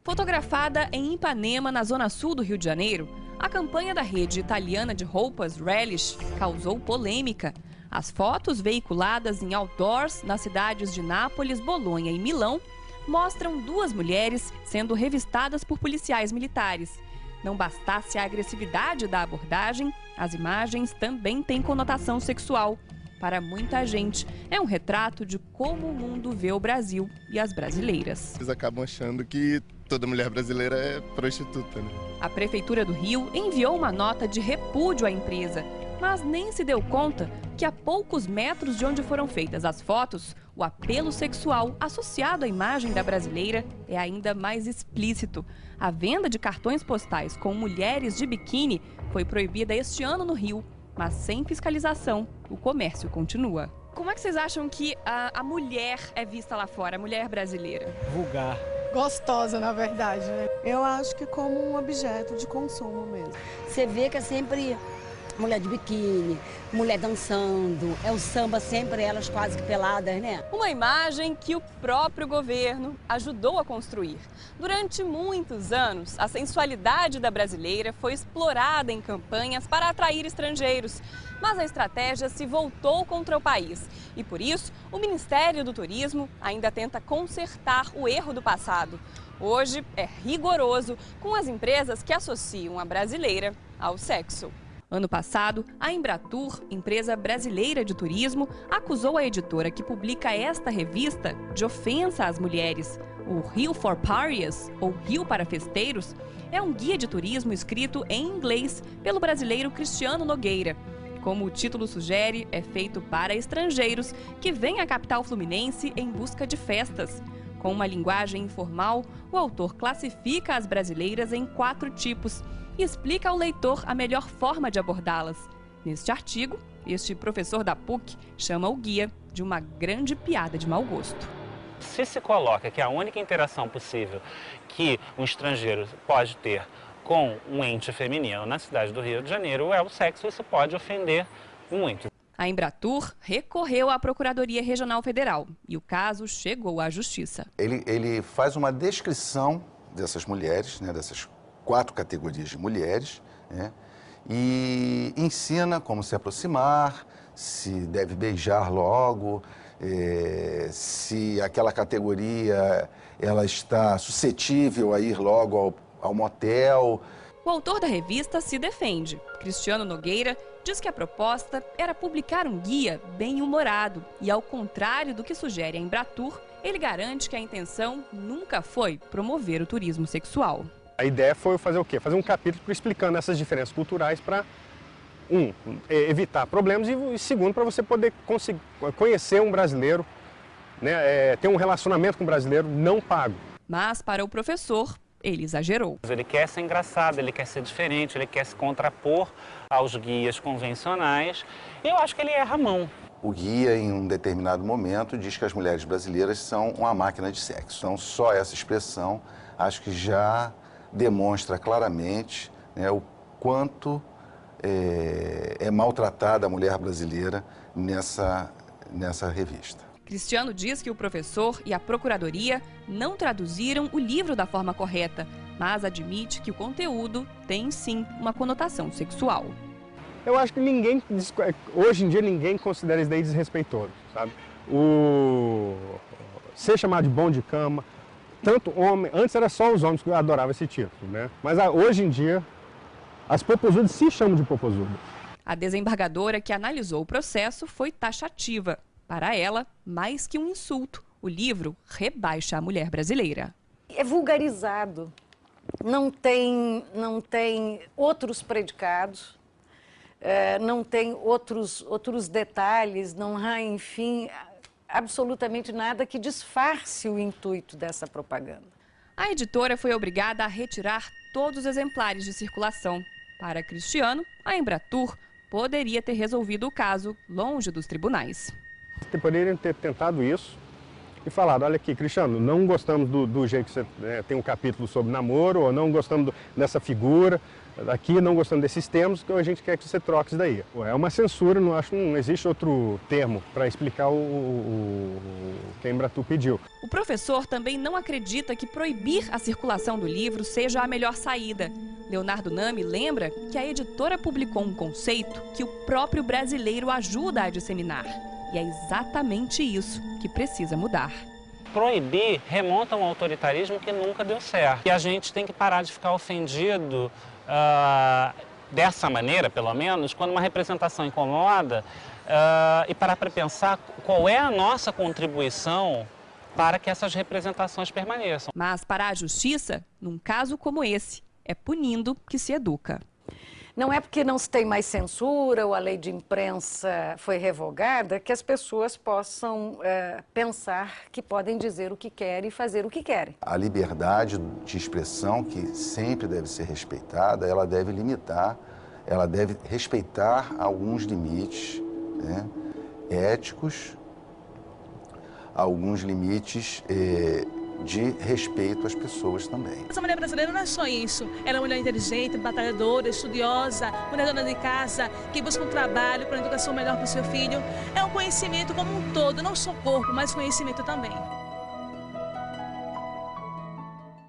Fotografada em Ipanema, na zona sul do Rio de Janeiro, a campanha da rede italiana de roupas Relish causou polêmica. As fotos veiculadas em outdoors nas cidades de Nápoles, Bolonha e Milão mostram duas mulheres sendo revistadas por policiais militares. Não bastasse a agressividade da abordagem, as imagens também têm conotação sexual. Para muita gente, é um retrato de como o mundo vê o Brasil e as brasileiras. Eles acabam achando que toda mulher brasileira é prostituta, né? A Prefeitura do Rio enviou uma nota de repúdio à empresa, mas nem se deu conta que a poucos metros de onde foram feitas as fotos, o apelo sexual associado à imagem da brasileira é ainda mais explícito. A venda de cartões postais com mulheres de biquíni foi proibida este ano no Rio, mas sem fiscalização, o comércio continua. Como é que vocês acham que a mulher é vista lá fora, a mulher brasileira? Vulgar. Gostosa, na verdade, né? Eu acho que como um objeto de consumo mesmo. Você vê que é sempre mulher de biquíni, mulher dançando, é o samba sempre, elas quase que peladas, né? Uma imagem que o próprio governo ajudou a construir. Durante muitos anos, a sensualidade da brasileira foi explorada em campanhas para atrair estrangeiros. Mas a estratégia se voltou contra o país. E por isso, o Ministério do Turismo ainda tenta consertar o erro do passado. Hoje é rigoroso com as empresas que associam a brasileira ao sexo. Ano passado, a Embratur, empresa brasileira de turismo, acusou a editora que publica esta revista de ofensa às mulheres. O Rio for Parias, ou Rio para Festeiros, é um guia de turismo escrito em inglês pelo brasileiro Cristiano Nogueira. Como o título sugere, é feito para estrangeiros que vêm à capital fluminense em busca de festas. Com uma linguagem informal, o autor classifica as brasileiras em 4 tipos e explica ao leitor a melhor forma de abordá-las. Neste artigo, este professor da PUC chama o guia de uma grande piada de mau gosto. Se coloca que a única interação possível que um estrangeiro pode ter com um ente feminino na cidade do Rio de Janeiro é o sexo, isso pode ofender muito. A Embratur recorreu à Procuradoria Regional Federal e o caso chegou à Justiça. Ele faz uma descrição dessas mulheres, né, dessas 4 categorias de mulheres, né, e ensina como se aproximar, se deve beijar logo, se aquela categoria ela está suscetível a ir logo ao motel. O autor da revista se defende. Cristiano Nogueira diz que a proposta era publicar um guia bem-humorado e, ao contrário do que sugere a Embratur, ele garante que a intenção nunca foi promover o turismo sexual. A ideia foi fazer o quê? Fazer um capítulo explicando essas diferenças culturais para, evitar problemas e, segundo, para você poder conhecer um brasileiro, né, ter um relacionamento com um brasileiro não pago. Mas, para o professor, ele exagerou. Ele quer ser engraçado, ele quer ser diferente, ele quer se contrapor aos guias convencionais. E eu acho que ele erra a mão. O guia, em um determinado momento, diz que as mulheres brasileiras são uma máquina de sexo. Então, só essa expressão, acho que já demonstra claramente, né, o quanto é maltratada a mulher brasileira nessa revista. Cristiano diz que o professor e a procuradoria não traduziram o livro da forma correta, mas admite que o conteúdo tem sim uma conotação sexual. Eu acho que hoje em dia ninguém considera isso daí desrespeitoso, sabe? Ser chamado de bom de cama, tanto homem, antes era só os homens que adoravam esse título, né? Mas hoje em dia as popozudas se chamam de popozudas. A desembargadora que analisou o processo foi taxativa. Para ela, mais que um insulto, o livro rebaixa a mulher brasileira. É vulgarizado, não tem outros predicados, não tem outros detalhes, não há, enfim, absolutamente nada que disfarce o intuito dessa propaganda. A editora foi obrigada a retirar todos os exemplares de circulação. Para Cristiano, a Embratur poderia ter resolvido o caso longe dos tribunais. Poderiam ter tentado isso, e falado, olha aqui, Cristiano, não gostamos do jeito que você tem um capítulo sobre namoro, ou não gostamos dessa figura, aqui não gostamos desses termos, que a gente quer que você troque isso daí. É uma censura, não existe outro termo para explicar o que a Embratu pediu. O professor também não acredita que proibir a circulação do livro seja a melhor saída. Leonardo Nami lembra que a editora publicou um conceito que o próprio brasileiro ajuda a disseminar. E é exatamente isso que precisa mudar. Proibir remonta a um autoritarismo que nunca deu certo. E a gente tem que parar de ficar ofendido dessa maneira, pelo menos, quando uma representação incomoda, e parar para pensar qual é a nossa contribuição para que essas representações permaneçam. Mas para a justiça, num caso como esse, é punindo que se educa. Não é porque não se tem mais censura ou a lei de imprensa foi revogada que as pessoas possam pensar que podem dizer o que querem e fazer o que querem. A liberdade de expressão, que sempre deve ser respeitada, ela deve limitar, ela deve respeitar alguns limites, né, éticos, alguns limites de respeito às pessoas também. Essa mulher brasileira não é só isso. Ela é uma mulher inteligente, batalhadora, estudiosa, mulher dona de casa, que busca um trabalho para uma educação melhor para o seu filho. É um conhecimento como um todo, não só corpo, mas conhecimento também.